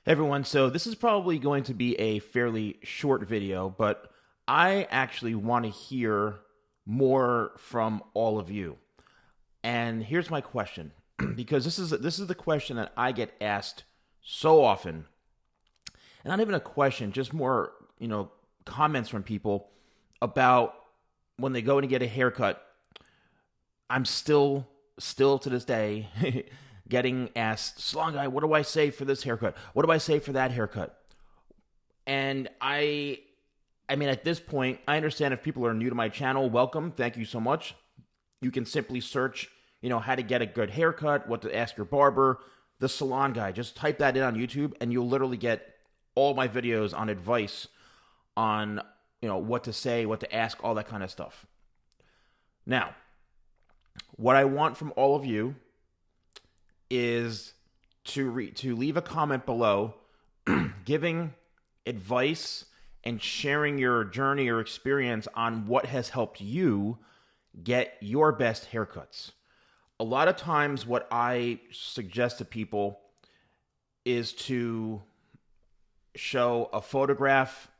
Hey everyone, so this is probably going to be a fairly short video, but I actually want to hear more from all of you. And here's my question, because this is the question that I get asked so often. And not even a question, just more, comments from people about when they go and get a haircut. I'm still to this day getting asked, Salon Guy, what do I say for this haircut? What do I say for that haircut? And I mean, at this point, I understand if people are new to my channel, welcome. Thank you so much. You can simply search, how to get a good haircut, what to ask your barber, the Salon Guy. Just type that in on YouTube and you'll literally get all my videos on advice on, what to say, what to ask, all that kind of stuff. Now, what I want from all of you is to leave a comment below giving advice and sharing your journey or experience on what has helped you get your best haircuts. A lot of times what I suggest to people is to show a photograph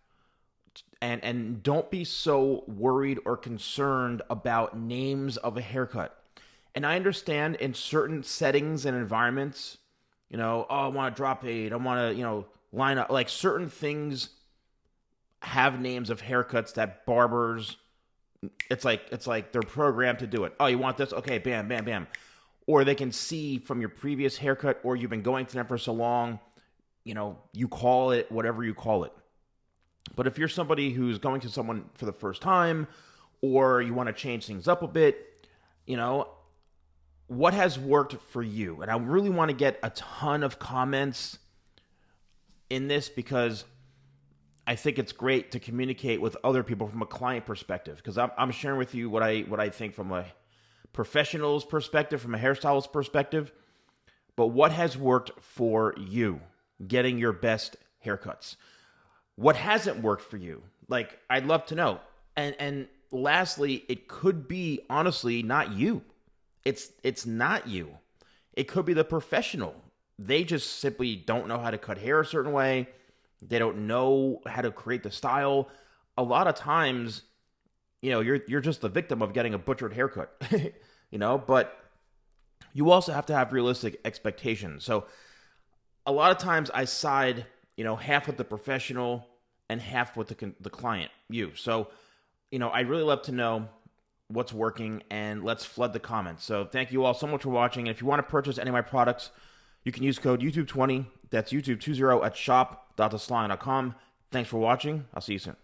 and don't be so worried or concerned about names of a haircut. And I understand in certain settings and environments, oh, I want to drop fade, I want to, line up, like certain things have names of haircuts that barbers, it's like they're programmed to do it. Oh, you want this? Okay, bam, bam, bam. Or they can see from your previous haircut, or you've been going to them for so long, you call it whatever you call it. But if you're somebody who's going to someone for the first time, or you want to change things up a bit, what has worked for you? And I really want to get a ton of comments in this because I think it's great to communicate with other people from a client perspective, because I'm sharing with you what I think from a professional's perspective, from a hairstylist perspective, but what has worked for you getting your best haircuts? What hasn't worked for you? Like, I'd love to know. And lastly, it could be honestly not you. It's not you. It could be the professional. They just simply don't know how to cut hair a certain way. They don't know how to create the style. A lot of times, you're just the victim of getting a butchered haircut. But you also have to have realistic expectations. So a lot of times I side, half with the professional and half with the client, you. So, I'd really love to know what's working, and let's flood the comments. So thank you all so much for watching. And if you want to purchase any of my products, you can use code YouTube20. That's YouTube20 at shop.thesalon.com. Thanks for watching. I'll see you soon.